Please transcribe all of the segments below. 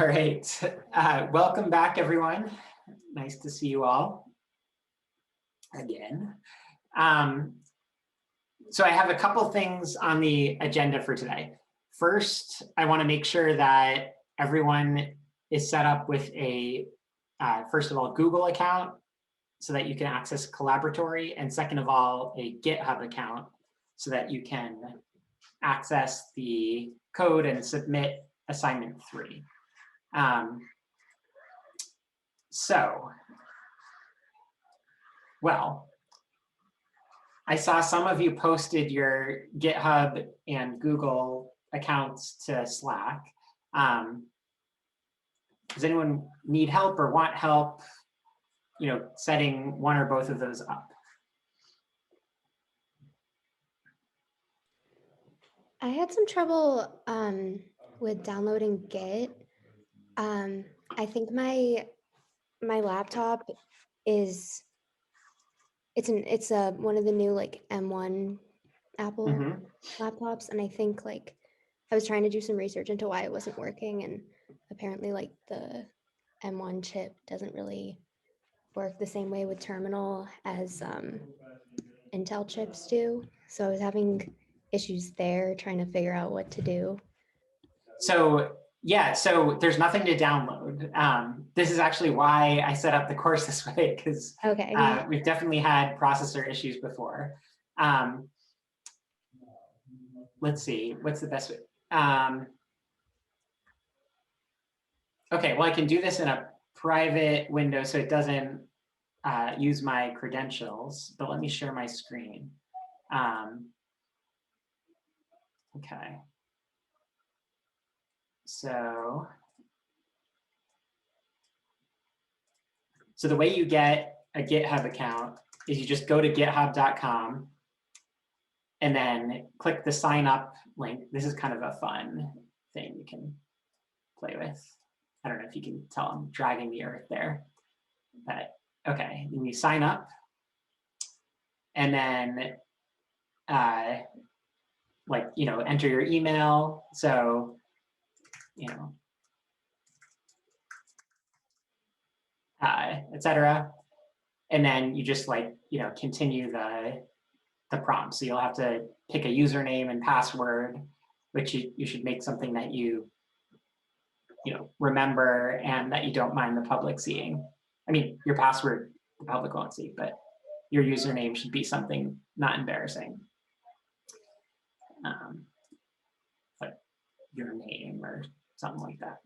All right, welcome back, everyone. Nice to see you all again. So I have a couple things on the agenda for today. First, I want to make sure that everyone is set up with a, first of all, Google account so that you can access Colaboratory, and second of all, a GitHub account so that you can access the code and submit assignment 3. Well, I saw some of you posted your GitHub and Google accounts to Slack. Does anyone need help or want help, setting one or both of those up? I had some trouble with downloading Git. I think my laptop is it's one of the new like M1 Apple laptops, and I think like I was trying to do some research into why it wasn't working, and apparently like the M1 chip doesn't really work the same way with terminal as Intel chips do. So I was having issues there trying to figure out what to do. So yeah, so there's nothing to download. This is actually why I set up the course this way, because we've definitely had processor issues before. Let's see, what's the best way? Okay, well, I can do this in a private window so it doesn't use my credentials, but let me share my screen. Okay. So the way you get a GitHub account is you just go to github.com and then click the sign up link. This is kind of a fun thing you can play with. I don't know if you can tell I'm dragging the earth there, but okay, and you sign up and then enter your email. So, etc. And then you just continue the prompt. So you'll have to pick a username and password, which you should make something that you remember and that you don't mind the public seeing. I mean, your password the public won't see, but your username should be something not embarrassing. Like your name or something like that.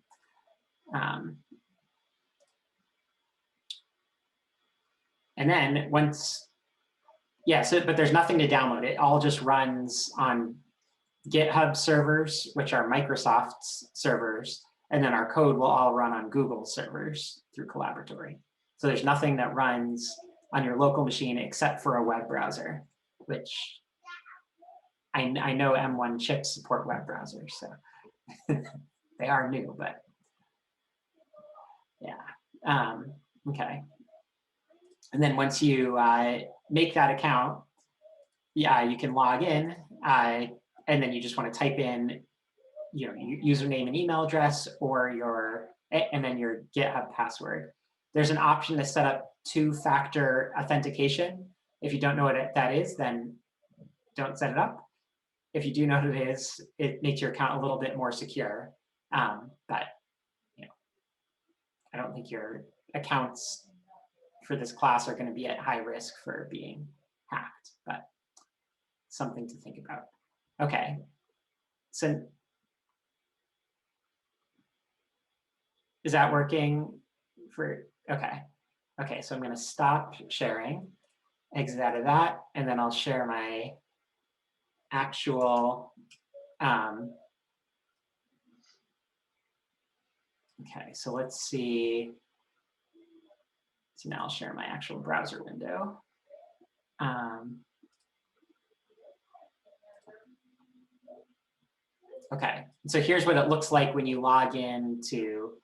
And then once, but there's nothing to download. It all just runs on GitHub servers, which are Microsoft's servers, and then our code will all run on Google servers through Colaboratory. So there's nothing that runs on your local machine except for a web browser, which I know M1 chips support web browsers, so they are new, but yeah. Okay. And then once you make that account, you can log in, and then you just want to type in your username and email address and then your GitHub password. There's an option to set up 2-factor authentication. If you don't know what that is, then don't set it up. If you do know what it is, it makes your account a little bit more secure. But I don't think your accounts for this class are going to be at high risk for being hacked, but something to think about. Okay, so is that working for, okay, so I'm going to stop sharing, exit out of that, and then I'll share my actual, okay, so let's see. So now I'll share my actual browser window. Okay, so here's what it looks like when you log in to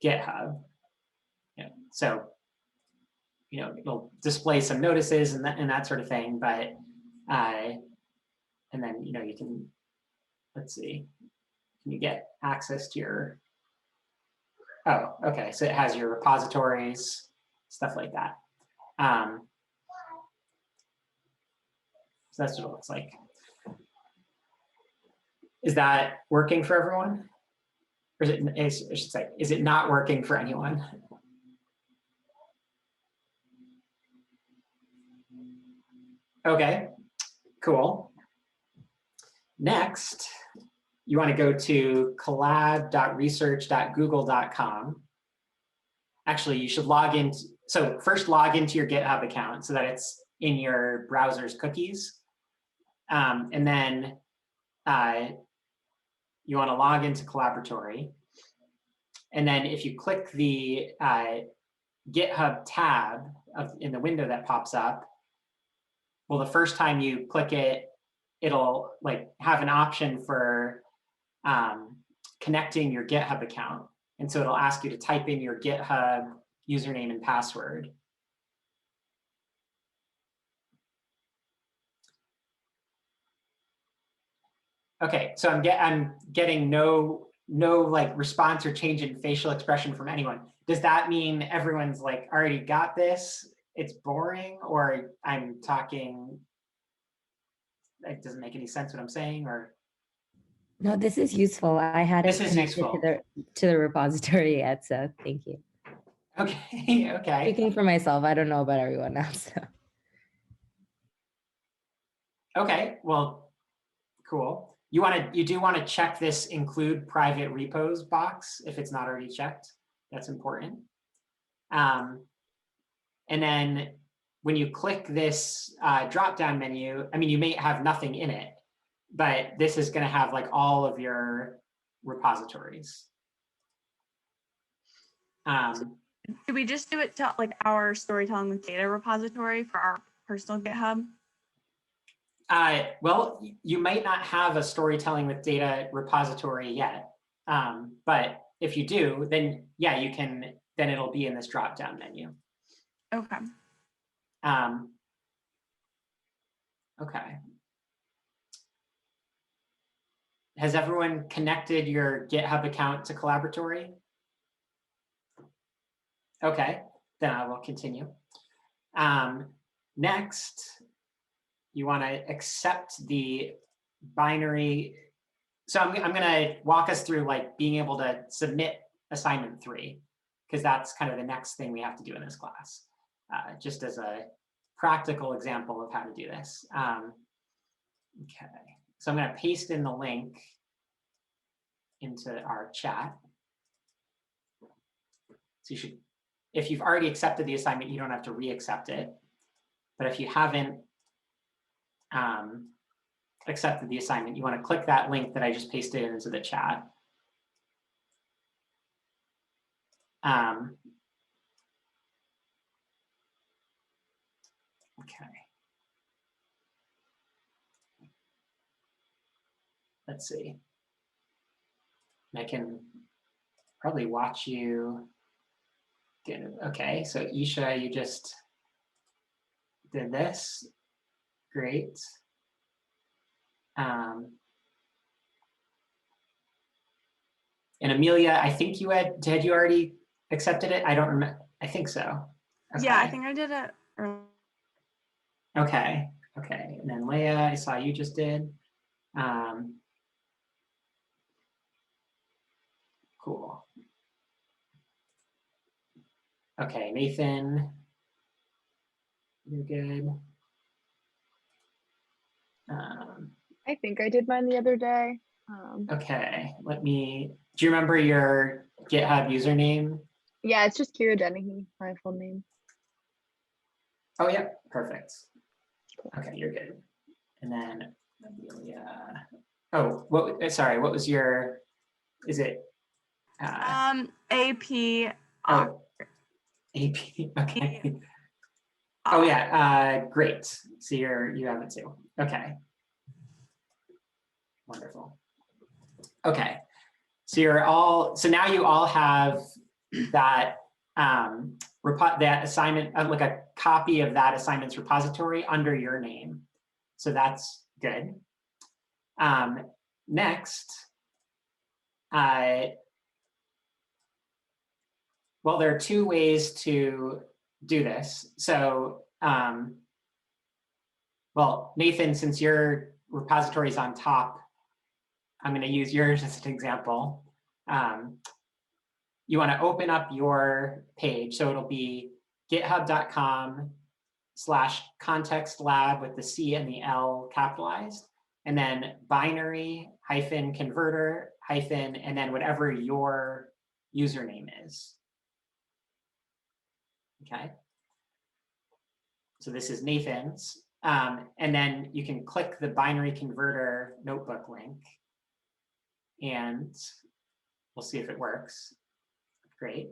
GitHub. So, it'll display some notices and that sort of thing, but, and then, you can, let's see, can you get access to your Oh, okay. So it has your repositories, stuff like that. So that's what it looks like. Is that working for everyone? Or is it, I should say, is it not working for anyone? Okay, cool. Next, you want to go to collab.research.google.com. Actually, you should log in. So first log into your GitHub account so that it's in your browser's cookies. And then you want to log into Colaboratory. And then if you click the GitHub tab in the window that pops up, well, the first time you click it, it'll like have an option for connecting your GitHub account. And so it'll ask you to type in your GitHub username and password. Okay, so I'm getting no like response or change in facial expression from anyone. Does that mean everyone's like already got this? It's boring, or I'm talking, it doesn't make any sense what I'm saying, or? No, this is useful. I hadn't This is connected useful. to the repository yet, so thank you. Okay, okay. Speaking for myself, I don't know about everyone else. So. Okay, well, cool. You do want to check this include private repos box if it's not already checked. That's important. And then when you click this drop-down menu, I mean, you may have nothing in it, but this is going to have like all of your repositories. Did we just do it to like our storytelling with data repository for our personal GitHub? Well, you might not have a storytelling with data repository yet, but if you do, then yeah, you can. Then it'll be in this drop-down menu. Okay. Okay. Has everyone connected your GitHub account to Colaboratory? Okay, then I will continue. Next, you want to accept the binary. So I'm going to walk us through like being able to submit assignment 3, because that's kind of the next thing we have to do in this class, just as a practical example of how to do this. Okay, so I'm going to paste in the link into our chat. So you should, if you've already accepted the assignment, you don't have to re-accept it. But if you haven't accepted the assignment, you want to click that link that I just pasted into the chat. Okay. Let's see. I can probably watch you get it. Okay, so Isha, you just did this. Great. And Amelia, I think you had you already accepted it? I don't remember. I think so. Okay. Yeah, I think I did it earlier. Okay. Okay. And then Leah, I saw you just did. Cool. Okay, Nathan, you're good. I think I did mine the other day. Okay, do you remember your GitHub username? Yeah, it's just Kira Dennehy, my full name. Oh yeah, perfect. Okay, you're good. And then Amelia. Oh, sorry, what was your, is it? AP. Oh, AP, okay. Oh yeah, great. So you have it too. Okay. Wonderful. Okay. So now you all have that that assignment, like a copy of that assignment's repository under your name. So that's good. Next, Well, there are two ways to do this. So, well, Nathan, since your repository is on top, I'm going to use yours as an example. You want to open up your page. So it'll be github.com/contextlab with the C and the L capitalized, and then binary-converter- and then whatever your username is. Okay. So this is Nathan's. And then you can click the binary converter notebook link, and we'll see if it works. Great.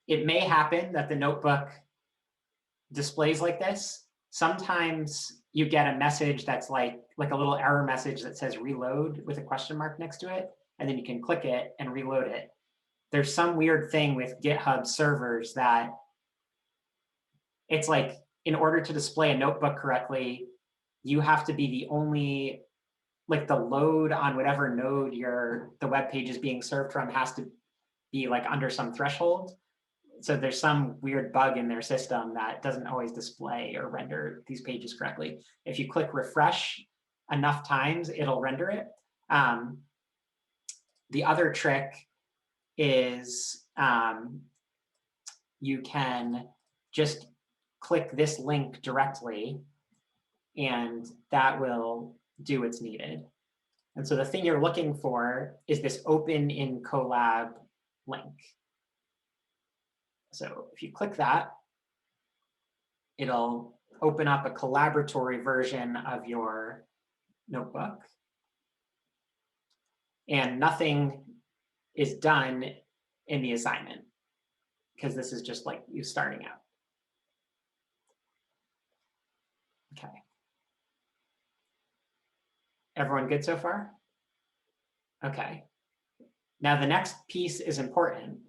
It may happen that the notebook displays like this. Sometimes you get a message that's like a little error message that says reload with a question mark next to it, and then you can click it and reload it. There's some weird thing with GitHub servers that it's like, in order to display a notebook correctly, you have to be the only, like the load on whatever node the web page is being served from has to be like under some threshold. So there's some weird bug in their system that doesn't always display or render these pages correctly. If you click refresh enough times, it'll render it. The other trick is you can just click this link directly, and that will do what's needed. And so the thing you're looking for is this open in Colab link. So if you click that, it'll open up a Colaboratory version of your notebook. And nothing is done in the assignment, because this is just like you starting out. Okay. Everyone good so far? Okay. Now the next piece is important.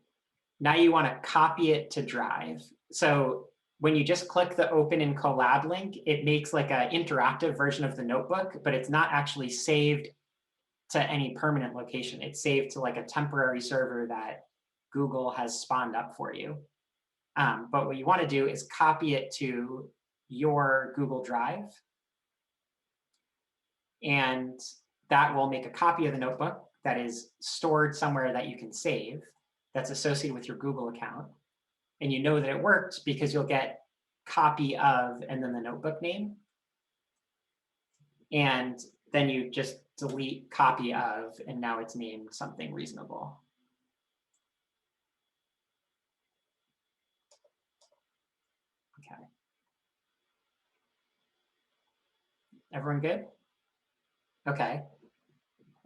Now you want to copy it to Drive. So when you just click the open in Colab link, it makes like an interactive version of the notebook, but it's not actually saved to any permanent location. It's saved to like a temporary server that Google has spawned up for you. But what you want to do is copy it to your Google Drive. And that will make a copy of the notebook that is stored somewhere that you can save, that's associated with your Google account. And you know that it worked because you'll get copy of and then the notebook name. And then you just delete copy of, and now it's named something reasonable. Okay. Everyone good? Okay.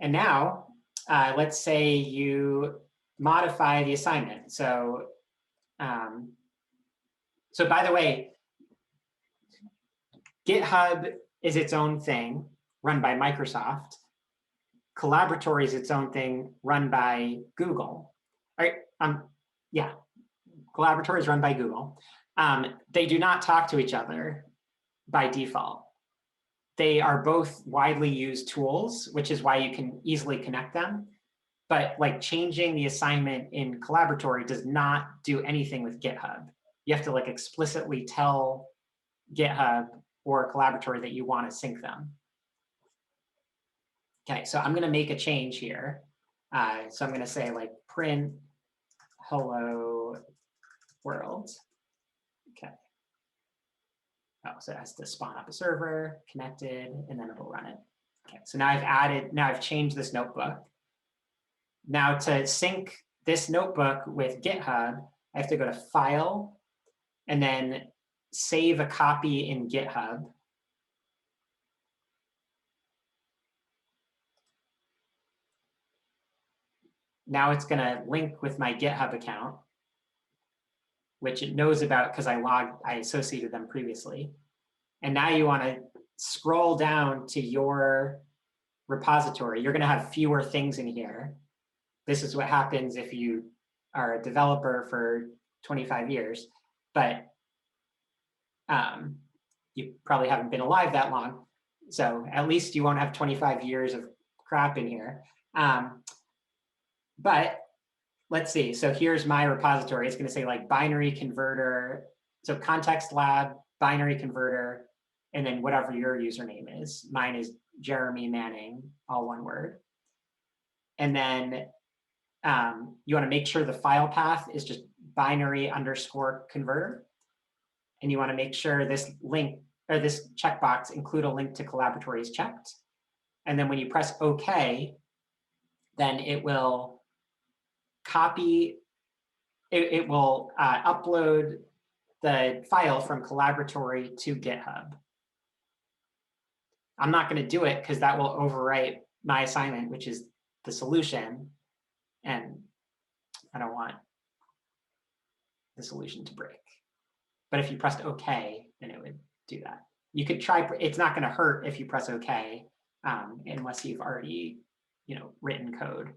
And now let's say you modify the assignment. So, so by the way, GitHub is its own thing run by Microsoft. Colaboratory is its own thing run by Google. All right. Yeah, Colaboratory is run by Google. They do not talk to each other by default. They are both widely used tools, which is why you can easily connect them. But like changing the assignment in Colaboratory does not do anything with GitHub. You have to like explicitly tell GitHub or Colaboratory that you want to sync them. Okay, so I'm going to make a change here. So I'm going to say like print hello world. Okay. Oh, so it has to spawn up a server, connected, and then it'll run it. Okay, so now I've changed this notebook. Now to sync this notebook with GitHub, I have to go to File, and then save a copy in GitHub. Now it's going to link with my GitHub account, which it knows about because I associated them previously. And now you want to scroll down to your repository. You're going to have fewer things in here. This is what happens if you are a developer for 25 years, but you probably haven't been alive that long. So at least you won't have 25 years of crap in here. But let's see. So here's my repository. It's going to say like binary converter. So context lab, binary converter, and then whatever your username is. Mine is Jeremy Manning, all one word. And then you want to make sure the file path is just binary underscore converter. And you want to make sure this link or this checkbox include a link to Colaboratory is checked. And then when you press OK, then it will copy, it will upload the file from Colaboratory to GitHub. I'm not going to do it because that will overwrite my assignment, which is the solution. And I don't want the solution to break. But if you pressed OK, then it would do that. You could try, it's not going to hurt if you press OK, unless you've already, written code.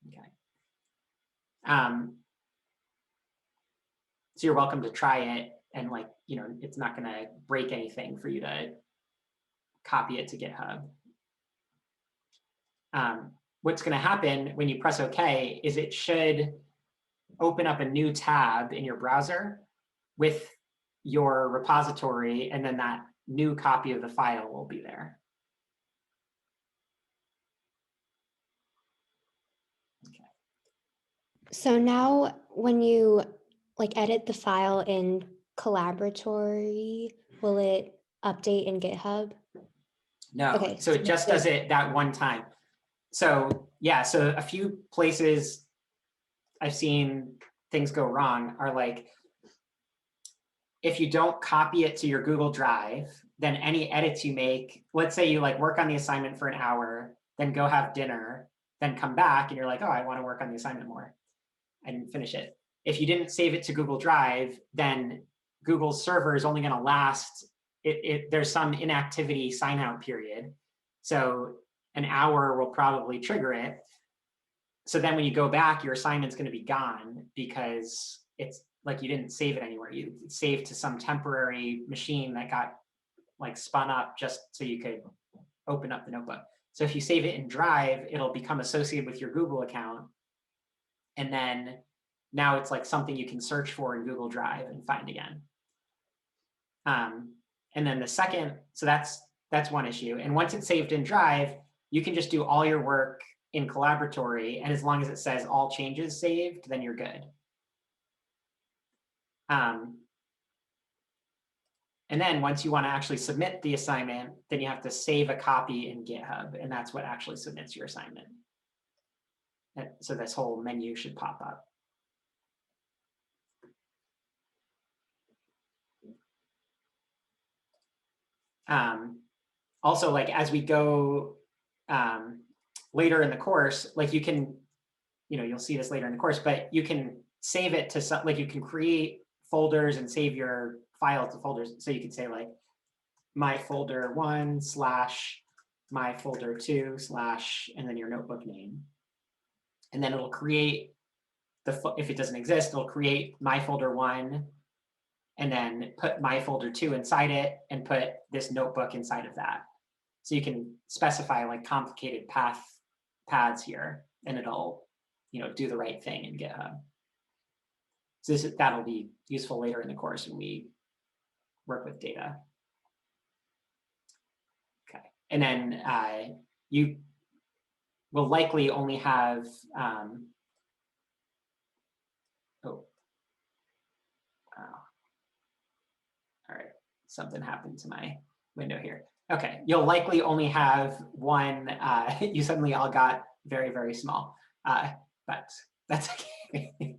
Okay. So you're welcome to try it, and it's not going to break anything for you to copy it to GitHub. What's going to happen when you press OK is it should open up a new tab in your browser with your repository, and then that new copy of the file will be there. Okay. So now when you edit the file in Colaboratory, will it update in GitHub? No, Okay. So it just does it that one time. So yeah, so a few places I've seen things go wrong are like, if you don't copy it to your Google Drive, then any edits you make, let's say you work on the assignment for an hour, then go have dinner, then come back and you're like, oh, I want to work on the assignment more. I didn't finish it. If you didn't save it to Google Drive, then Google's server is only going to last, there's some inactivity sign out period. So an hour will probably trigger it. So then when you go back, your assignment's going to be gone because it's like you didn't save it anywhere. You saved to some temporary machine that got spun up just so you could open up the notebook. So if you save it in Drive, it'll become associated with your Google account. And then now it's something you can search for in Google Drive and find again. And then the second, so that's one issue. And once it's saved in Drive, you can just do all your work in Colaboratory, and as long as it says all changes saved, then you're good. And then once you want to actually submit the assignment, then you have to save a copy in GitHub, and that's what actually submits your assignment. And so this whole menu should pop up. Also, as we go later in the course, you can, you'll see this later in the course, but you can save it to some, you can create folders and save your files to folders. So you can say my folder 1 / my folder 2 / and then your notebook name. And then it'll create if it doesn't exist, it'll create my folder 1 and then put my folder 2 inside it and put this notebook inside of that. So you can specify complicated paths here, and it'll do the right thing in GitHub. So that'll be useful later in the course when we work with data. Okay, and then you will likely only have all right, something happened to my window here. Okay, you'll likely only have one. You suddenly all got very, very small, but that's okay.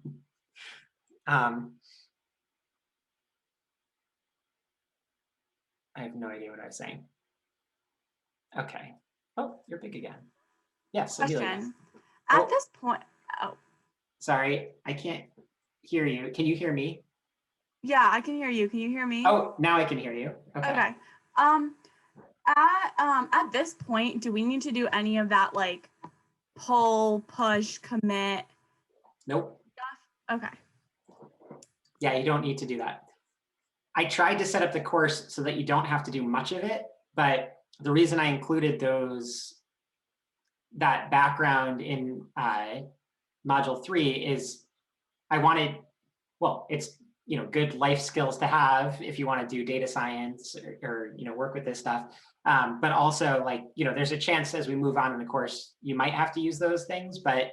I have no idea what I was saying. Okay. Oh, you're big again. Yes. Question. At this point, oh. Sorry, I can't hear you. Can you hear me? Yeah, I can hear you. Can you hear me? Oh, now I can hear you. Okay. At this point, do we need to do any of that pull, push, commit? Nope. Stuff? Okay. Yeah, you don't need to do that. I tried to set up the course so that you don't have to do much of it, but the reason I included those that background in module 3 is I wanted, well, it's, you know, good life skills to have if you want to do data science or you know, work with this stuff. But also, like, you know, there's a chance as we move on in the course, you might have to use those things, but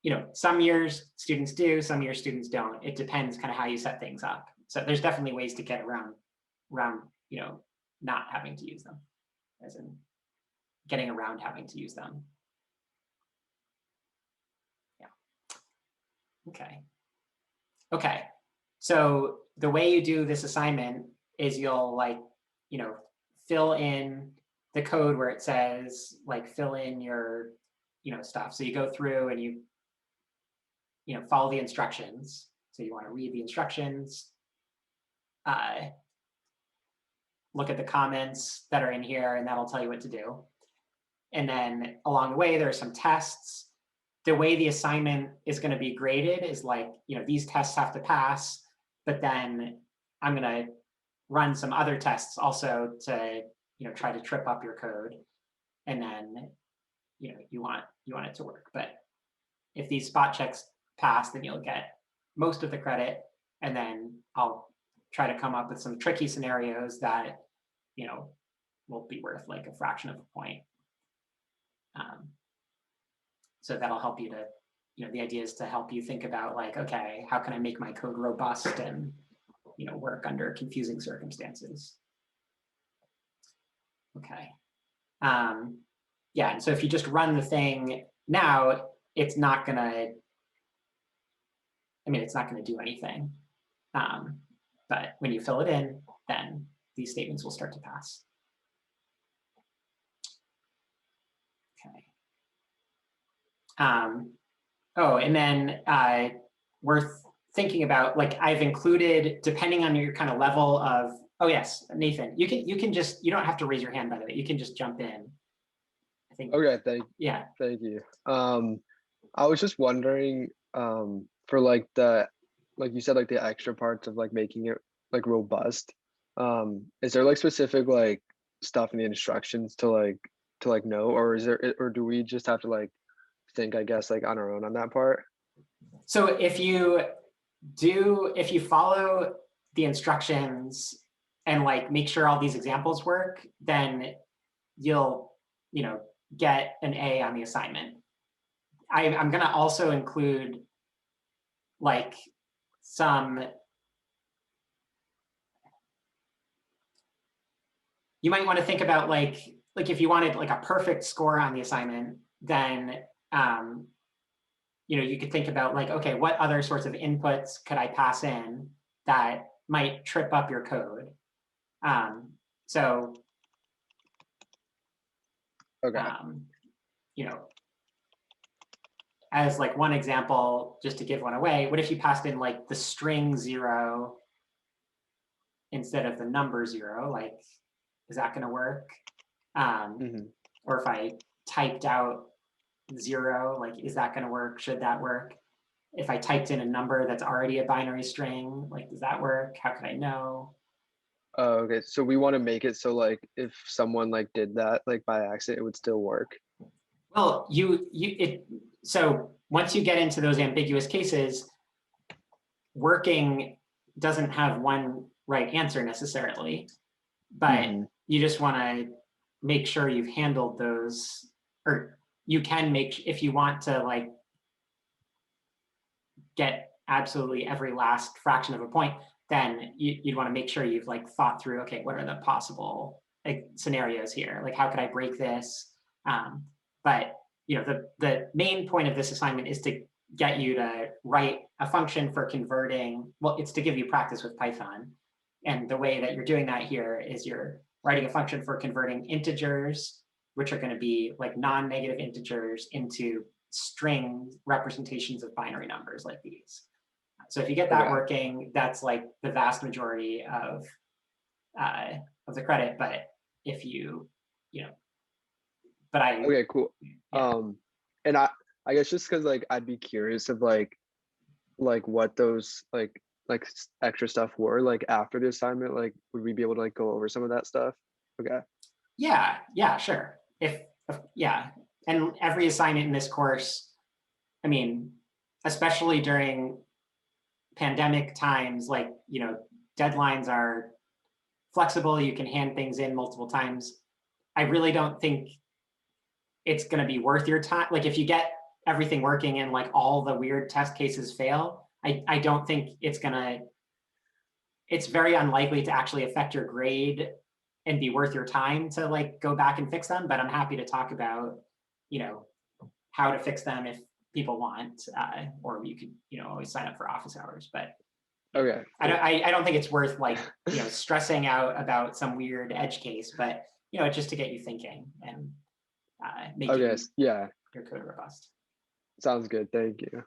you know, some years students do, some years students don't. It depends kind of how you set things up. So there's definitely ways to get around, you know, not having to use them, as in getting around having to use them. Yeah. Okay. Okay. So the way you do this assignment is you'll, like, you know, fill in the code where it says, like, fill in your, you know, stuff. So you go through and you know, follow the instructions. So you want to read the instructions, look at the comments that are in here, and that'll tell you what to do. And then along the way, there are some tests. The way the assignment is going to be graded is like, you know, these tests have to pass, but then I'm going to run some other tests also to, you know, try to trip up your code. And then, you know, you want it to work. But if these spot checks pass, then you'll get most of the credit. And then I'll try to come up with some tricky scenarios that, you know, will be worth like a fraction of a point. So that'll help you to, you know, the idea is to help you think about, like, okay, how can I make my code robust and, you know, work under confusing circumstances? Okay. Yeah, and so if you just run the thing now, it's not gonna, I mean, it's not gonna do anything. But when you fill it in, then these statements will start to pass. Okay. Oh, and then worth thinking about, like, I've included, depending on your kind of level of, oh yes, Nathan, you can just, you don't have to raise your hand, by the way, you can just jump in. I think. Okay, thank you. I was just wondering, for like you said, like the extra parts of like making it like robust, is there like specific like stuff in the instructions to like know, or is there, or do we just have to like think, I guess, like on our own on that part? So if you follow the instructions and like make sure all these examples work, then you'll, you know, get an A on the assignment. I'm gonna also include like some, you might want to think about like if you wanted like a perfect score on the assignment, then you know, you could think about like, okay, what other sorts of inputs could I pass in that might trip up your code? So, Okay. You know, as like one example, just to give one away, what if you passed in like the string 0 instead of the number 0? Like, is that going to work? Or if I typed out 0, like, is that going to work? Should that work? If I typed in a number that's already a binary string, like, does that work? How could I know? Okay, so we want to make it so like if someone like did that like by accident, it would still work. Well, so once you get into those ambiguous cases, working doesn't have one right answer necessarily, but you just want to make sure you've handled those, or you can make, if you want to like get absolutely every last fraction of a point, then you'd want to make sure you've like thought through, okay, what are the possible scenarios here? Like, how could I break this? But you know, the main point of this assignment is to get you to write a function for converting, well, it's to give you practice with Python. And the way that you're doing that here is you're writing a function for converting integers, which are going to be like non-negative integers, into string representations of binary numbers like these. So if you get that working, that's like the vast majority of the credit. But if you know, but Okay, cool. Yeah. And I guess just because like I'd be curious of like what those like extra stuff were like after the assignment, like would we be able to like go over some of that stuff? Okay. Yeah, sure. If Yeah, and every assignment in this course, I mean, especially during pandemic times, like, you know, deadlines are flexible, you can hand things in multiple times. I really don't think it's going to be worth your time. Like if you get everything working and like all the weird test cases fail, I don't think it's very unlikely to actually affect your grade and be worth your time to like go back and fix them. But I'm happy to talk about, you know, how to fix them if people want, or you could, you know, always sign up for office hours. But Okay. I don't think it's worth like, you know, stressing out about some weird edge case, but you know, just to get you thinking and make Okay. Yeah. your code robust. Sounds good. Thank you.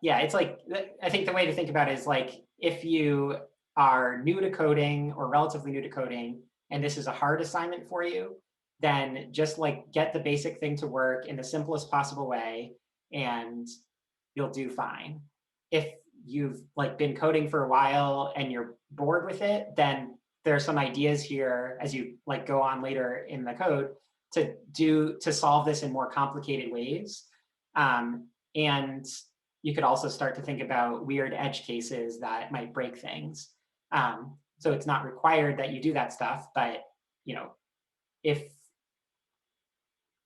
Yeah, it's like, I think the way to think about it is like, if you are new to coding or relatively new to coding, and this is a hard assignment for you, then just like get the basic thing to work in the simplest possible way and you'll do fine. If you've like been coding for a while and you're bored with it, then there are some ideas here as you like go on later in the code to solve this in more complicated ways. And you could also start to think about weird edge cases that might break things. So it's not required that you do that stuff, but you know, if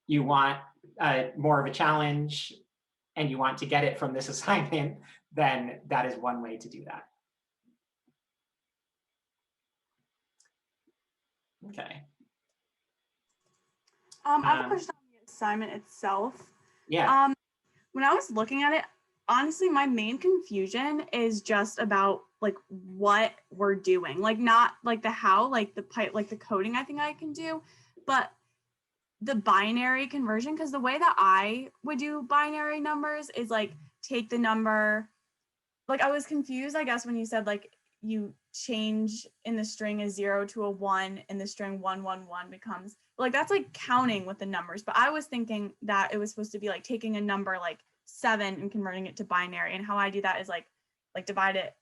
you want more of a challenge and you want to get it from this assignment, then that is one way to do that. Okay. I have a question on the assignment itself. Yeah. When I was looking at it, honestly, my main confusion is just about like what we're doing, like not like the how, like the pipe, like the coding I think I can do, but the binary conversion, because the way that I would do binary numbers is like take the number, like I was confused, I guess, when you said like you change in the string a 0 to a 1 and the string 111 becomes, like that's like counting with the numbers, but I was thinking that it was supposed to be like taking a number like 7 and converting it to binary, and how I do that is like divide it,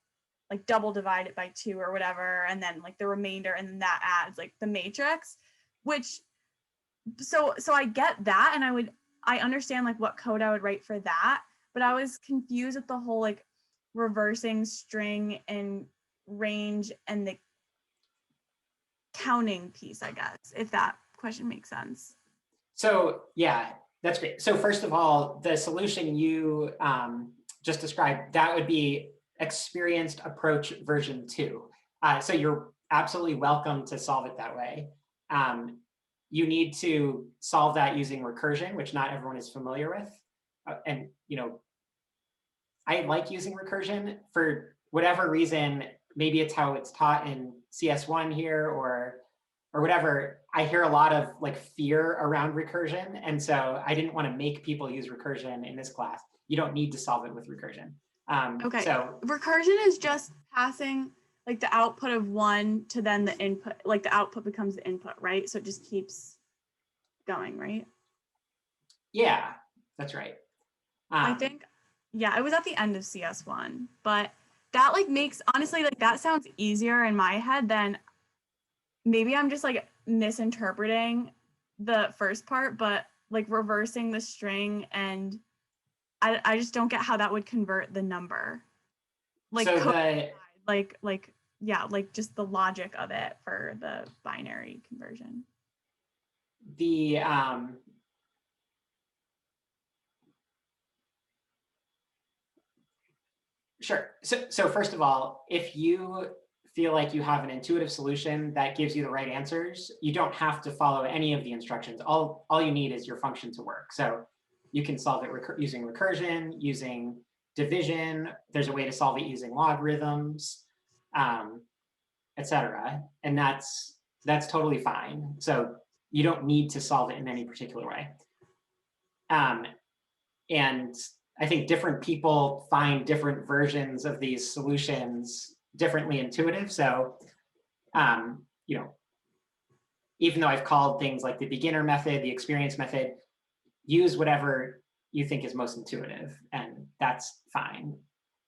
like double divide it by 2 or whatever, and then like the remainder, and then that adds like the matrix, which so I get that, and I understand like what code I would write for that, but I was confused with the whole like reversing string and range and the counting piece, I guess, if that question makes sense. So yeah, that's great. So first of all, the solution you just described, that would be experienced approach version 2. So you're absolutely welcome to solve it that way. You need to solve that using recursion, which not everyone is familiar with. And you know, I like using recursion for whatever reason. Maybe it's how it's taught in CS1 here or whatever. I hear a lot of like fear around recursion. And so I didn't want to make people use recursion in this class. You don't need to solve it with recursion. Okay, so recursion is just passing like the output of 1 to then the input, like the output becomes the input, right? So it just keeps going, right? Yeah, that's right. I think, yeah, it was at the end of CS1, but that like makes, honestly, like that sounds easier in my head than, maybe I'm just like misinterpreting the first part, but like reversing the string, and I just don't get how that would convert the number. Like so yeah, like just the logic of it for the binary conversion. the sure. So first of all, if you feel like you have an intuitive solution that gives you the right answers, you don't have to follow any of the instructions. All you need is your function to work. So you can solve it using recursion, using division. There's a way to solve it using logarithms, etc. And that's totally fine. So you don't need to solve it in any particular way. And I think different people find different versions of these solutions differently intuitive. So, you know, even though I've called things like the beginner method, the experience method, use whatever you think is most intuitive, and that's fine.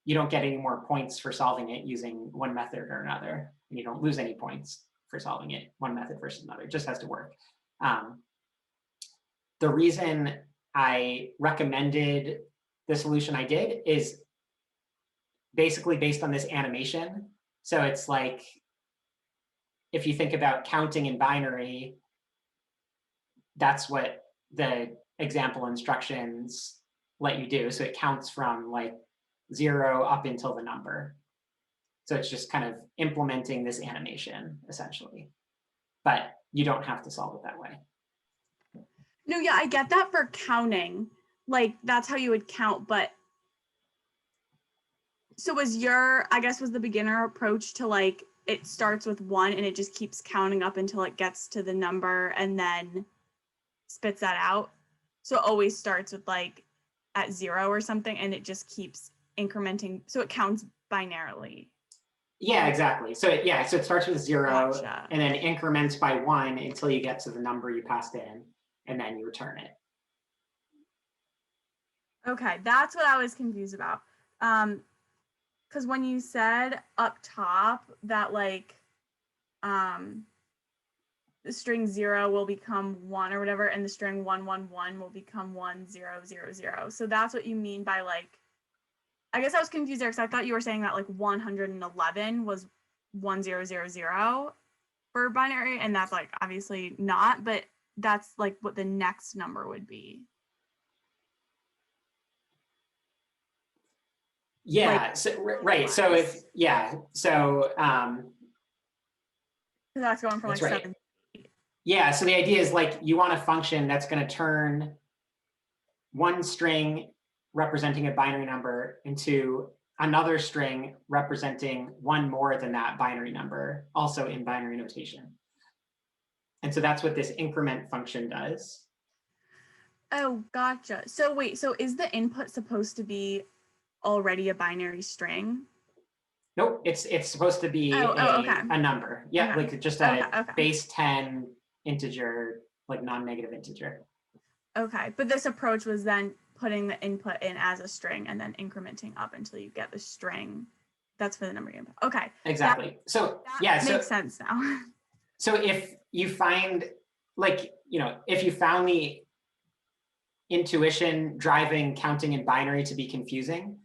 You don't get any more points for solving it using one method or another, and you don't lose any points for solving it one method versus another. It just has to work. The reason I recommended the solution I did is basically based on this animation. So it's like, if you think about counting in binary, that's what the example instructions let you do. So it counts from like 0 up until the number. So it's just kind of implementing this animation essentially, but you don't have to solve it that way. No, yeah, I get that for counting. Like that's how you would count, but so was I guess was the beginner approach to like, it starts with 1 and it just keeps counting up until it gets to the number and then spits that out. So it always starts with like at 0 or something and it just keeps incrementing. So it counts binarily. Yeah, exactly. So so it starts with 0 Gotcha. and then increments by 1 until you get to the number you passed in, and then you return it. Okay, that's what I was confused about. Because when you said up top that like the string 0 will become 1 or whatever, and the string 111 will become 1000. So that's what you mean by like, I guess I was confused there because I thought you were saying that like 111 was 1000 for binary, and that's like obviously not, but that's like what the next number would be. Yeah, Like, so, right. So if, so that's going from that's like right. 7. Yeah, so the idea is like you want a function that's going to turn one string representing a binary number into another string representing one more than that binary number, also in binary notation. And so that's what this increment function does. Oh, gotcha. So wait, so is the input supposed to be already a binary string? Nope, it's supposed to be okay. a number. Yeah, Okay. like just a Okay. base 10 integer, like non-negative integer. Okay, but this approach was then putting the input in as a string and then incrementing up until you get the string. That's for the number input. Okay. Exactly. So that makes sense now. So if you find, like, if you found the intuition driving counting in binary to be confusing,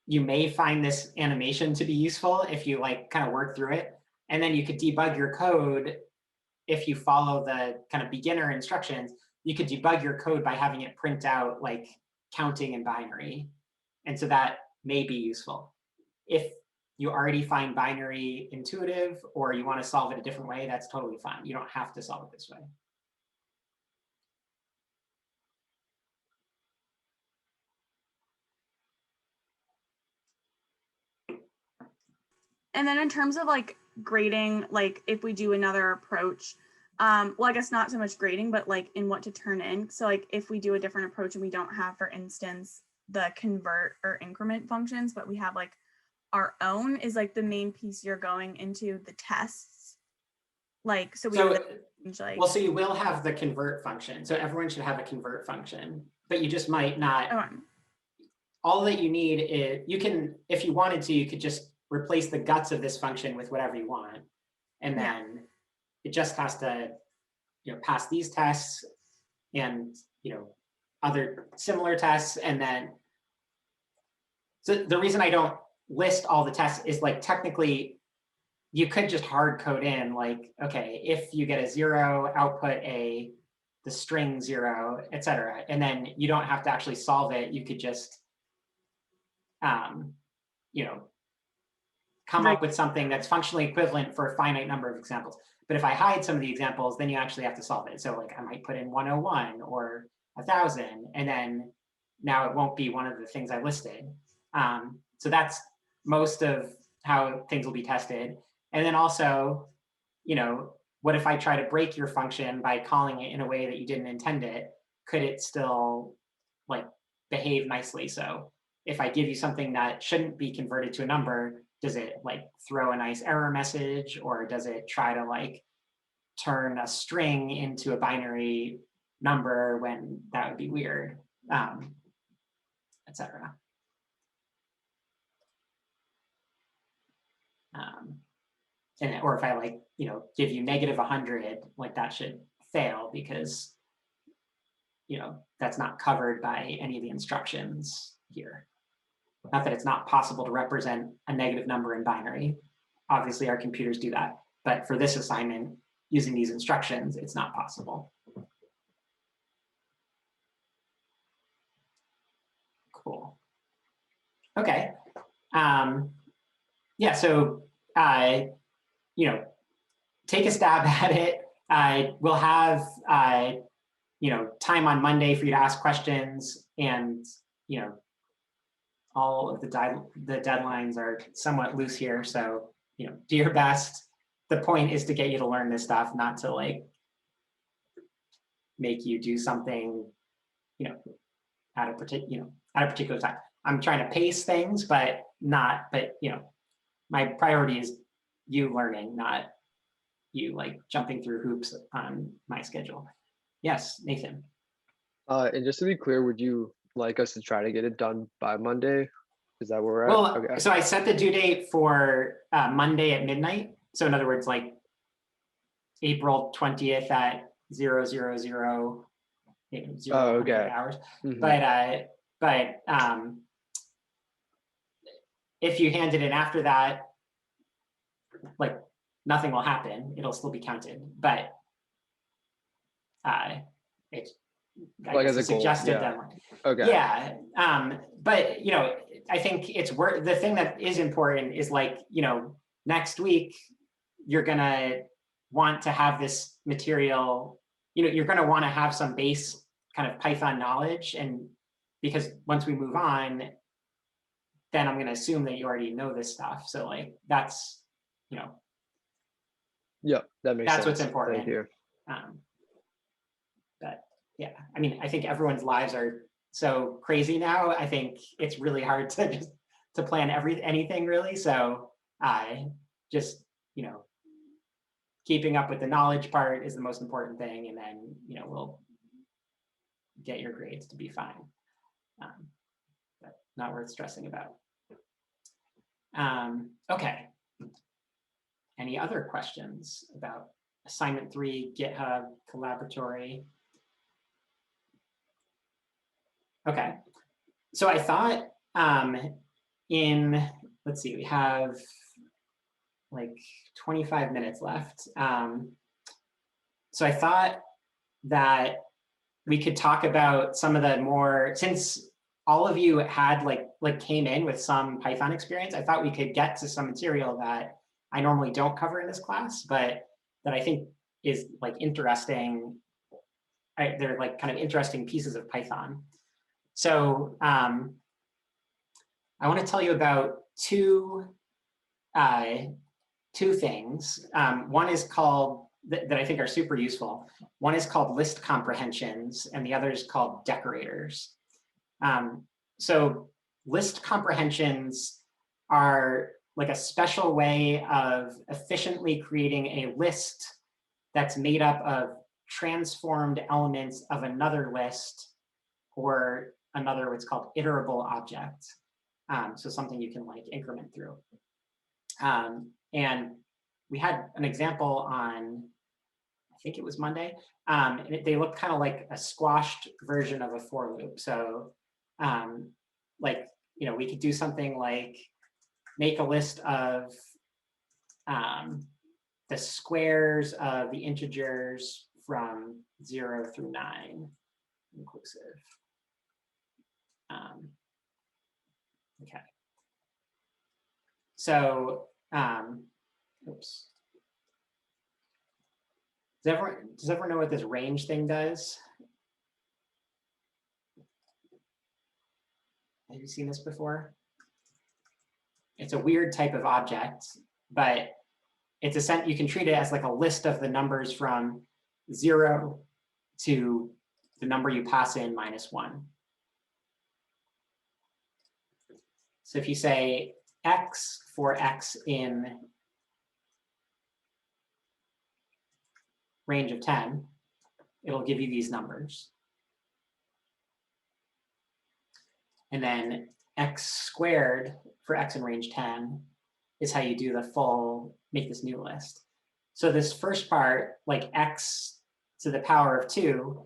you may find this animation to be useful if you like kind of work through it. And then you could debug your code if you follow the kind of beginner instructions. You could debug your code by having it print out like counting in binary. And so that may be useful. If you already find binary intuitive or you want to solve it a different way, that's totally fine. You don't have to solve it this way. And then in terms of like grading, like if we do another approach, well, I guess not so much grading, but like in what to turn in. So like if we do a different approach and we don't have, for instance, the convert or increment functions, but we have like our own, is like the main piece you're going into the tests. Like, so so you will have the convert function. So everyone should have a convert function, but you just might not. All that you need is, you can, if you wanted to, you could just replace the guts of this function with whatever you want. And then it just has to, pass these tests and, other similar tests. And then, so the reason I don't list all the tests is like, technically, you could just hard code in like, okay, if you get a 0, output the string 0, etc. And then you don't have to actually solve it. You could just, come up with something that's functionally equivalent for a finite number of examples. But if I hide some of the examples, then you actually have to solve it. So like I might put in 101 or 1000, and then now it won't be one of the things I listed. So that's most of how things will be tested. And then also, what if I try to break your function by calling it in a way that you didn't intend it? Could it still like behave nicely? So if I give you something that shouldn't be converted to a number, does it like throw a nice error message, or does it try to like turn a string into a binary number when that would be weird, etc. Or if I like, give you -100, like that should fail because, you know, that's not covered by any of the instructions here. Not that it's not possible to represent a negative number in binary. Obviously, our computers do that. But for this assignment, using these instructions, it's not possible. Cool. Okay. Yeah, so, you know, take a stab at it. We'll have, you know, time on Monday for you to ask questions, and, you know, all of the deadlines are somewhat loose here. So, you know, do your best. The point is to get you to learn this stuff, not to like make you do something, you know, at a particular time. I'm trying to pace things, but you know, my priority is you learning, not you like jumping through hoops on my schedule. Yes, Nathan. And just to be clear, would you like us to try to get it done by Monday? Is that where we're at? Well, Okay. so I set the due date for Monday at midnight. So in other words, like April 20th at 000, Oh, okay. hours. Mhm. But if you hand it in after that, like nothing will happen. It'll still be counted. But it's Like as a goal, suggested yeah. deadline. Okay. Yeah. But you know, I think it's worth, the thing that is important is like, you know, next week you're gonna want to have this material, you know, you're gonna want to have some base kind of Python knowledge, and because once we move on, then I'm gonna assume that you already know this stuff. So like that's, you know, Yeah, that makes sense. that's what's important. Thank you. But yeah, I mean, I think everyone's lives are so crazy now. I think it's really hard to just to plan anything really. So I just, you know, keeping up with the knowledge part is the most important thing, and then, you know, we'll get your grades to be fine. But not worth stressing about. Okay. Any other questions about assignment 3, GitHub, Colaboratory? Okay. So I thought let's see, we have like 25 minutes left. So I thought that we could talk about some of the more, since all of you had like came in with some Python experience, I thought we could get to some material that I normally don't cover in this class, but that I think is like interesting. They're like kind of interesting pieces of Python. So I want to tell you about two things. One is called, that I think are super useful. One is called list comprehensions, and the other is called decorators. So list comprehensions are like a special way of efficiently creating a list that's made up of transformed elements of another list, or another what's called iterable object. So something you can like increment through. And we had an example on, I think it was Monday, and they look kind of like a squashed version of a for loop. So like, you know, we could do something like make a list of the squares of the integers from 0 through 9 inclusive. Okay. So, oops. Does everyone know what this range thing does? Have you seen this before? It's a weird type of object, but it's you can treat it as like a list of the numbers from 0 to the number you pass in -1. So if you say x for x in range of 10, it'll give you these numbers. And then x squared for x in range 10 is how you do the full, make this new list. So this first part, like x to the power of 2,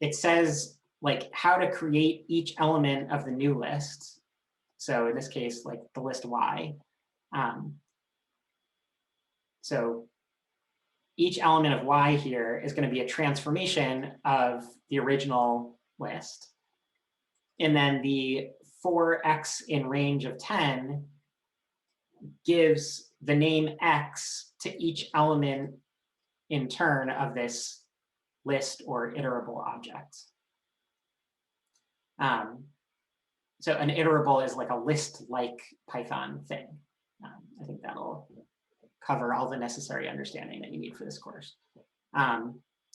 it says like how to create each element of the new list. So in this case, like the list Y. So each element of Y here is going to be a transformation of the original list. And then the 4x in range of 10 gives the name X to each element in turn of this list or iterable object. So an iterable is like a list-like Python thing. I think that'll cover all the necessary understanding that you need for this course. And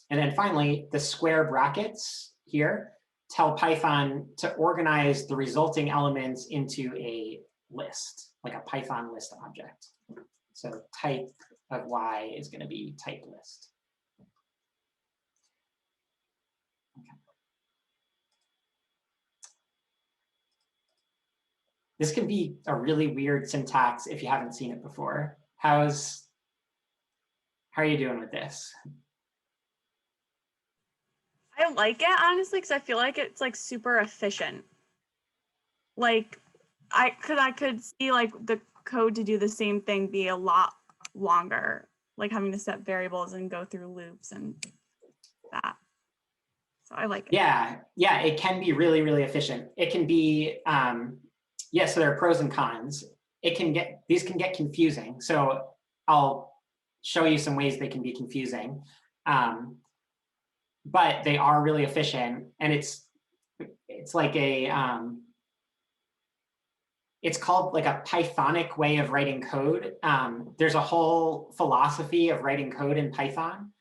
then finally, the square brackets here tell Python to organize the resulting elements into a list, like a Python list object. So type of Y is going to be type list. Okay. This can be a really weird syntax if you haven't seen it before. How are you doing with this? I like it, honestly, because I feel like it's like super efficient. Like I could see like the code to do the same thing be a lot longer, like having to set variables and go through loops and that. So I like it. Yeah, it can be really, really efficient. It can be, so there are pros and cons. These can get confusing. So I'll show you some ways they can be confusing. But they are really efficient, and it's like it's called like a Pythonic way of writing code. There's a whole philosophy of writing code in Python.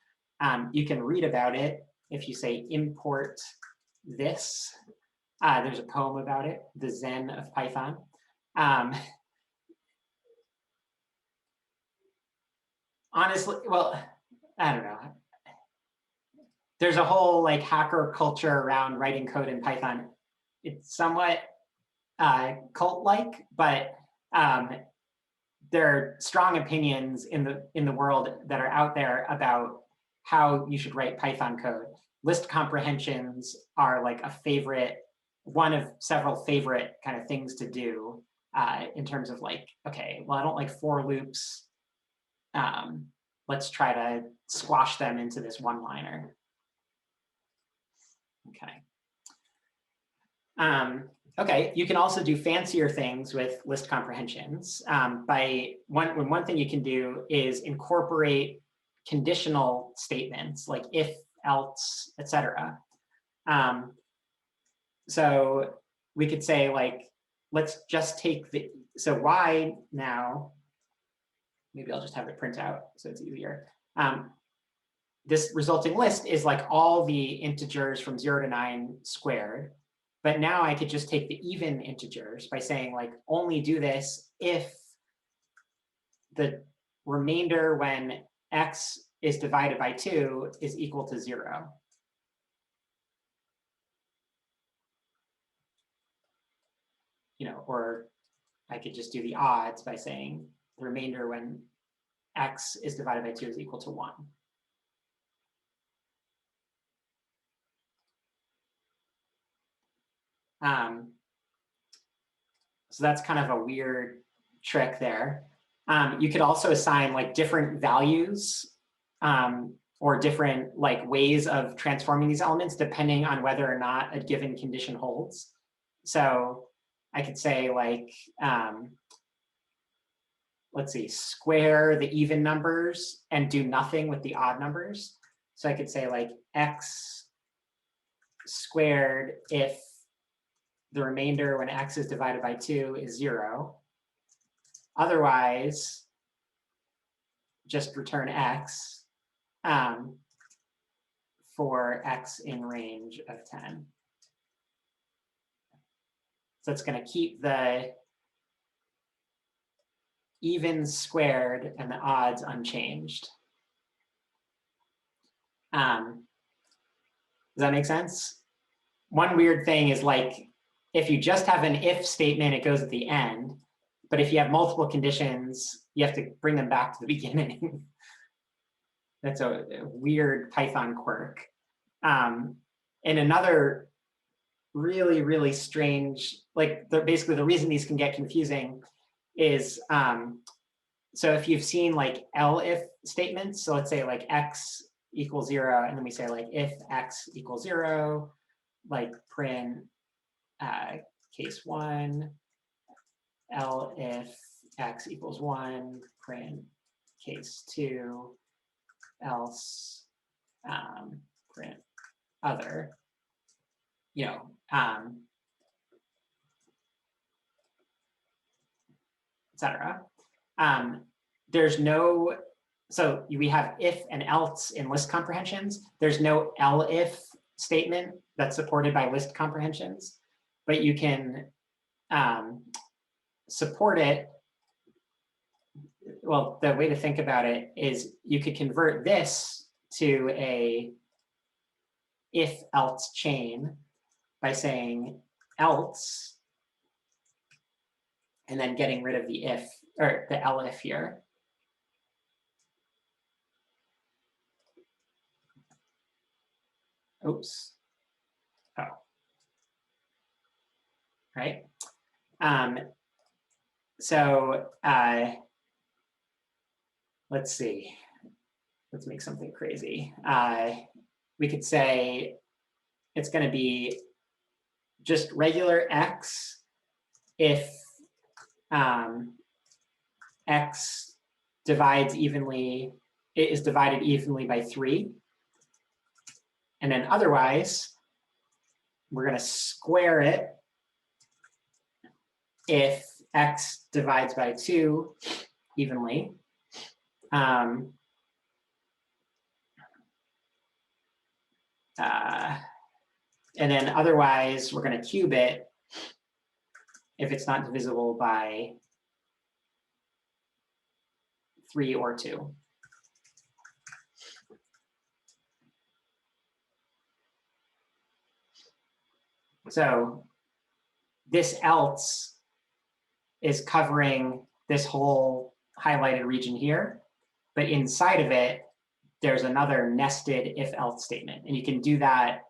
You can read about it if you say import this. There's a poem about it, The Zen of Python. Honestly, well, I don't know. There's a whole like hacker culture around writing code in Python. It's somewhat cult-like, but there are strong opinions in the world that are out there about how you should write Python code. List comprehensions are like one of several favorite kind of things to do in terms of like, okay, well, I don't like for loops. Let's try to squash them into this one-liner. Okay. Okay, you can also do fancier things with list comprehensions. One thing you can do is incorporate conditional statements like if, else, etc. So we could say like, let's just take so Y now, maybe I'll just have it print out so it's easier. This resulting list is like all the integers from 0 to 9 squared. But now I could just take the even integers by saying like, only do this if the remainder when X is divided by 2 is equal to 0. Or I could just do the odds by saying the remainder when X is divided by 2 is equal to 1. So that's kind of a weird trick there. You could also assign like different values or different like ways of transforming these elements depending on whether or not a given condition holds. So I could say like, let's see, square the even numbers and do nothing with the odd numbers. So I could say like X squared if the remainder when X is divided by 2 is 0. Otherwise, just return X for X in range of 10. So it's going to keep the evens squared and the odds unchanged. Does that make sense? One weird thing is like, if you just have an if statement, it goes at the end. But if you have multiple conditions, you have to bring them back to the beginning. That's a weird Python quirk. And another really, really strange, like basically the reason these can get confusing is, so if you've seen like elif statements, so let's say like x equals 0, and then we say like if x equals 0, like print case 1, elif x equals 1, print case 2, else print other, you know, etc. There's no, so we have if and else in list comprehensions. There's no elif statement that's supported by list comprehensions, but you can support it. Well, the way to think about it is you could convert this to a if else chain by saying else and then getting rid of the if, or the elif here. Oops. Oh. Right. So let's see. Let's make something crazy. We could say it's going to be just regular x if x divides evenly, it is divided evenly by 3. And then otherwise, we're going to square it if x divides by 2 evenly. And then otherwise, we're going to cube it if it's not divisible by 3 or 2. So this else is covering this whole highlighted region here, but inside of it, there's another nested if else statement. And you can do that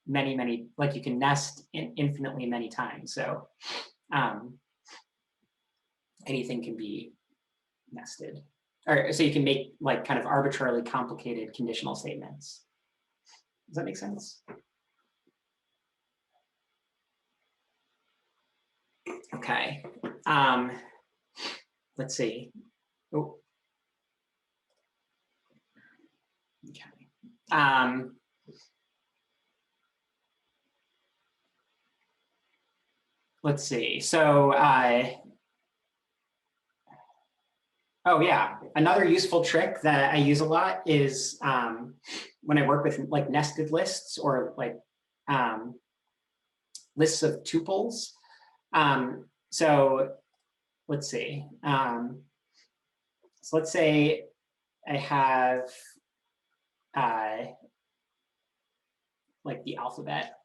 many, like you can nest infinitely many times. So anything can be nested. Or so you can make like kind of arbitrarily complicated conditional statements. Does that make sense? Okay. Let's see. Oh. Okay. Let's see. So, oh yeah, another useful trick that I use a lot is when I work with like nested lists or like lists of tuples. So let's see. So let's say I have like the alphabet.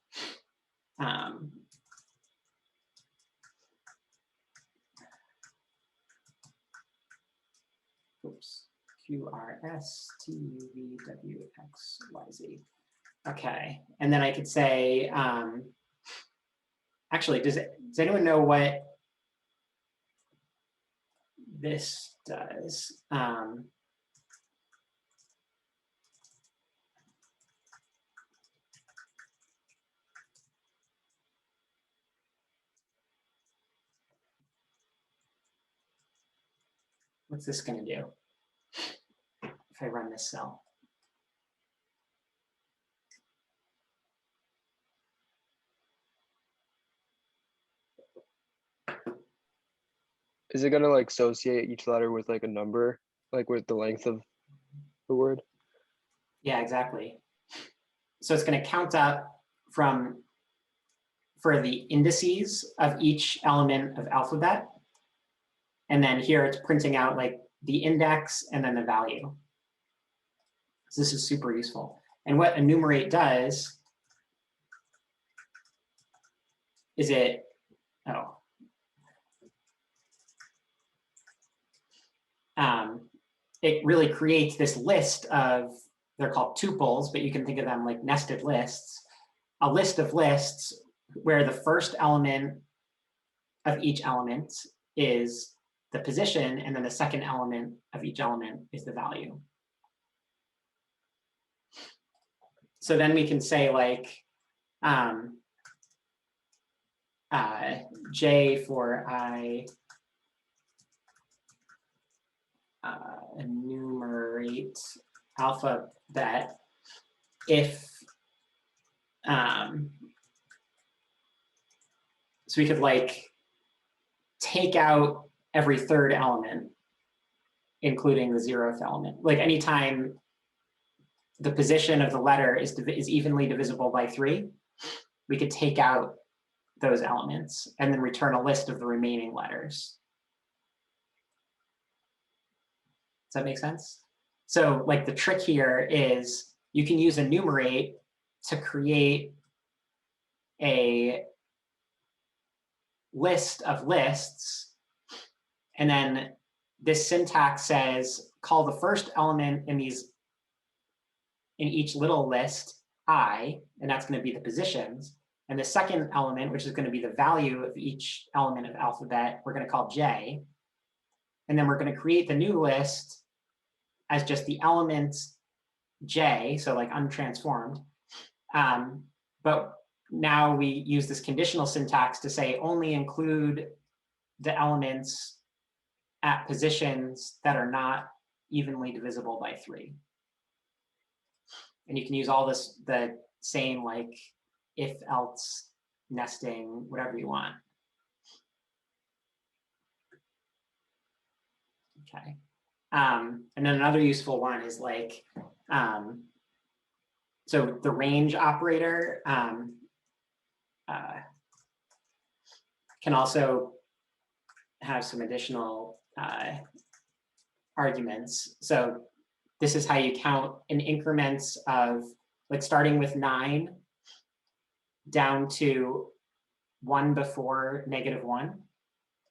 Oops, Q, R, S, T, U, V, W, X, Y, Z. Okay, and then I could say, actually, does anyone know what this does? What's this going to do if I run this cell? Is it gonna like associate each letter with like a number, like with the length of the word? Yeah, exactly. So it's going to count up for the indices of each element of alphabet. And then here it's printing out like the index and then the value. So this is super useful. And what enumerate does is it, it really creates this list of, they're called tuples, but you can think of them like nested lists, a list of lists where the first element of each element is the position, and then the second element of each element is the value. So then we can say like J for I enumerate alphabet if, so we could like take out every third element, including the 0th element. Like anytime the position of the letter is evenly divisible by 3, we could take out those elements and then return a list of the remaining letters. Does that make sense? So like the trick here is you can use enumerate to create a list of lists. And then this syntax says, call the first element in each little list I, and that's going to be the positions. And the second element, which is going to be the value of each element of alphabet, we're going to call J. And then we're going to create the new list as just the elements J, so like untransformed. But now we use this conditional syntax to say only include the elements at positions that are not evenly divisible by 3. And you can use all this, the same like if else nesting, whatever you want. Okay. And then another useful one is like, so the range operator can also have some additional arguments. So this is how you count in increments of like starting with 9 down to 1 before -1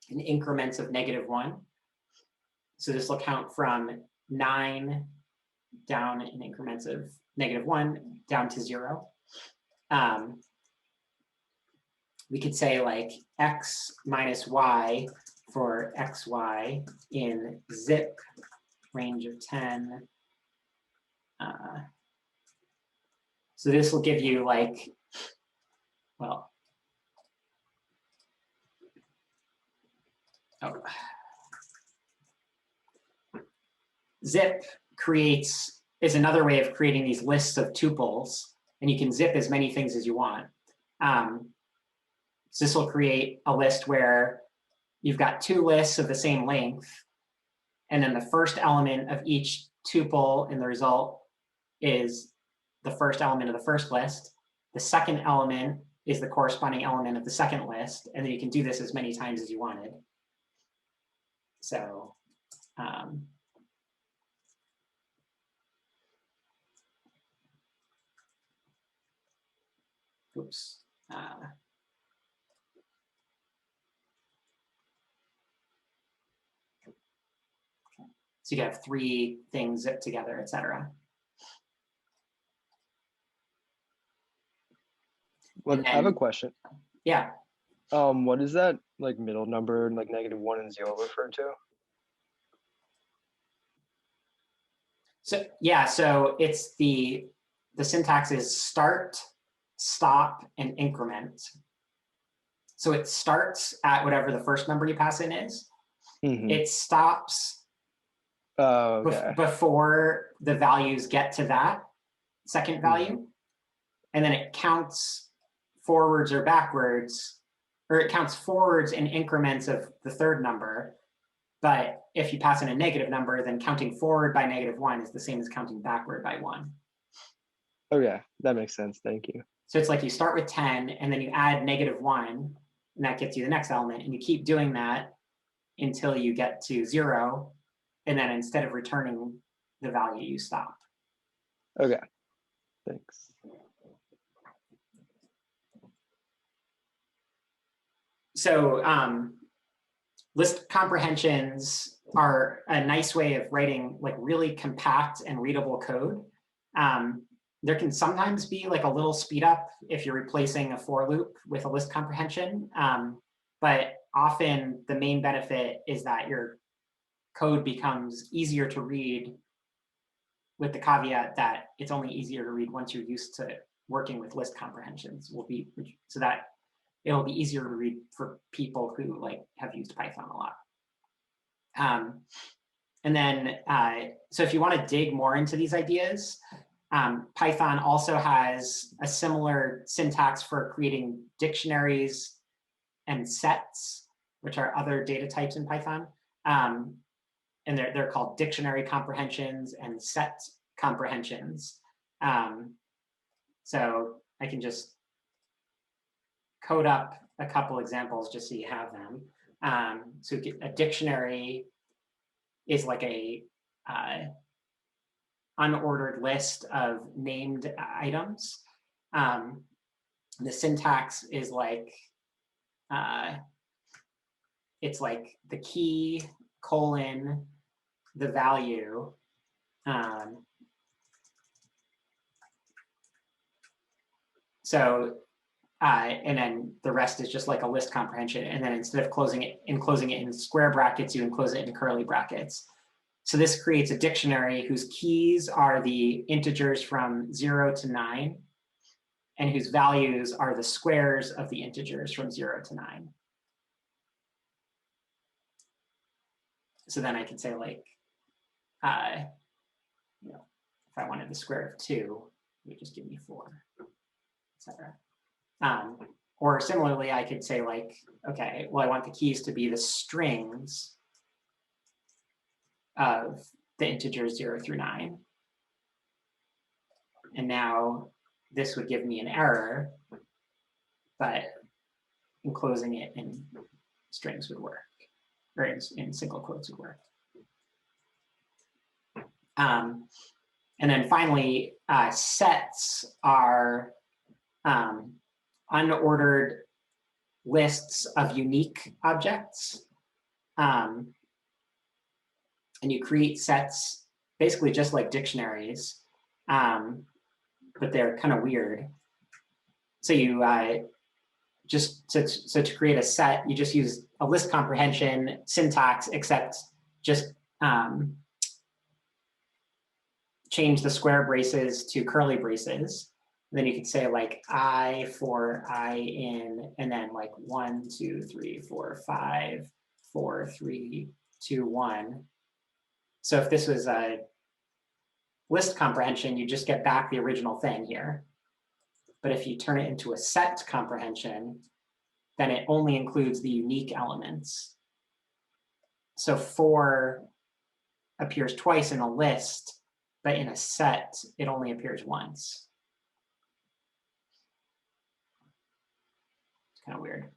in increments of -1. So this will count from 9 down in increments of -1 down to 0. We could say like x minus y for xy in zip range of 10. So this will give you like, well, zip is another way of creating these lists of tuples, and you can zip as many things as you want. So this will create a list where you've got 2 lists of the same length, and then the first element of each tuple in the result is the first element of the first list. The second element is the corresponding element of the second list, and then you can do this as many times as you wanted. So oops. So you can have 3 things zipped together, etc. Well, I have a question. Yeah. What is that like middle number, like -1 and 0 refer to? So yeah, so it's the syntax is start, stop, and increment. So it starts at whatever the first number you pass in is. Mm-hmm. It stops Okay. before the values get to that second value. And then it counts forwards or backwards, or it counts forwards in increments of the third number. But if you pass in a negative number, then counting forward by -1 is the same as counting backward by 1. Okay, that makes sense. Thank you. So it's like you start with 10 and then you add -1, and that gets you the next element, and you keep doing that until you get to 0, and then instead of returning the value, you stop. Okay, thanks. So list comprehensions are a nice way of writing like really compact and readable code. There can sometimes be like a little speed up if you're replacing a for loop with a list comprehension. But often the main benefit is that your code becomes easier to read, with the caveat that it's only easier to read once you're used to working with list comprehensions, so that it'll be easier to read for people who like have used Python a lot. And then, so if you want to dig more into these ideas, Python also has a similar syntax for creating dictionaries and sets, which are other data types in Python. And they're called dictionary comprehensions and set comprehensions. So I can just code up a couple examples just so you have them. So a dictionary is like a unordered list of named items. The syntax is like, it's like the key colon the value, and then the rest is just like a list comprehension. And then instead of enclosing it in square brackets, you enclose it in curly brackets. So this creates a dictionary whose keys are the integers from 0 to 9, and whose values are the squares of the integers from 0 to 9. So then I can say like, you know, if I wanted the square of 2, it would just give me 4, etc. Or similarly, I could say like, okay, well, I want the keys to be the strings of the integers 0 through 9. And now this would give me an error, but enclosing it in strings would work, or in single quotes would work. And then finally, sets are unordered lists of unique objects. And you create sets basically just like dictionaries, but they're kind of weird. So you so to create a set, you just use a list comprehension syntax, except just change the square braces to curly braces. And then you could say like I for I in, and then like 1, 2, 3, 4, 5, 4, 3, 2, 1. So if this was a list comprehension, you just get back the original thing here. But if you turn it into a set comprehension, then it only includes the unique elements. So 4 appears twice in a list, but in a set, it only appears once. It's kind of weird.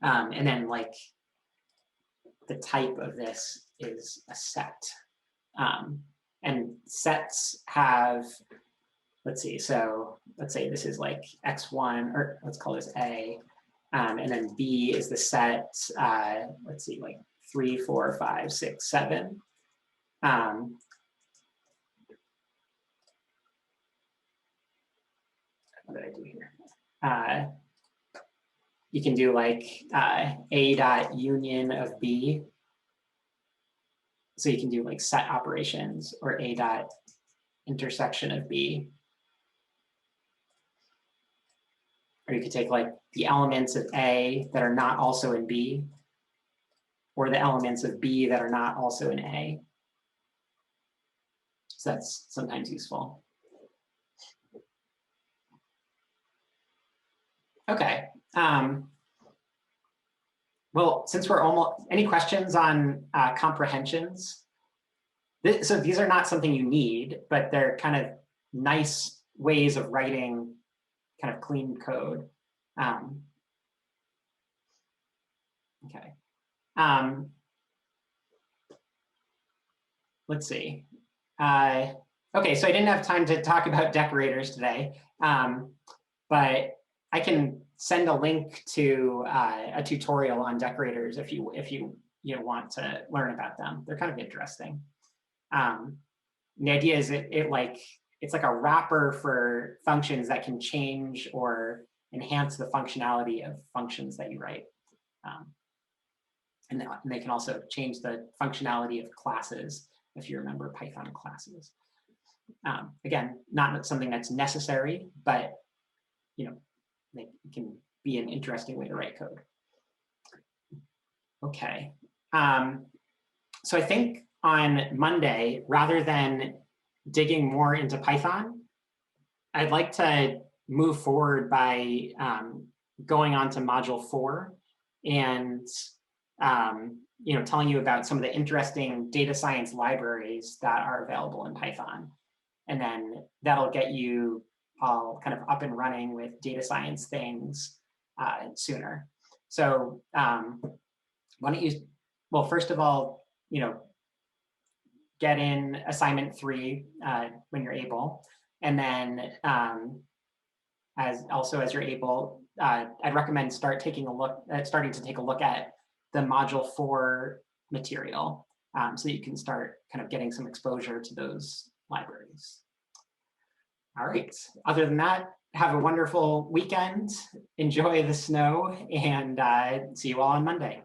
And then like the type of this is a set. And sets have, let's see, so let's say this is like X1, or let's call this A, and then B is the set, let's see, like 3, 4, 5, 6, 7. What did I do here? You can do like A dot union of B. So you can do like set operations, or A dot intersection of B. Or you could take like the elements of A that are not also in B, or the elements of B that are not also in A. So that's sometimes useful. Okay. Well, since we're almost, any questions on comprehensions? So these are not something you need, but they're kind of nice ways of writing kind of clean code. Okay. Let's see. Okay, so I didn't have time to talk about decorators today, but I can send a link to a tutorial on decorators if you want to learn about them. They're kind of interesting. The idea is it's like a wrapper for functions that can change or enhance the functionality of functions that you write. And they can also change the functionality of classes, if you remember Python classes. Again, not something that's necessary, but it can be an interesting way to write code. Okay. So I think on Monday, rather than digging more into Python, I'd like to move forward by going on to module 4 and telling you about some of the interesting data science libraries that are available in Python. And then that'll get you all kind of up and running with data science things sooner. So why don't you, well, first of all, get in assignment 3 when you're able. And then as you're able, I'd recommend starting to take a look at the module 4 material so that you can start kind of getting some exposure to those libraries. All right, other than that, have a wonderful weekend, enjoy the snow, and see you all on Monday.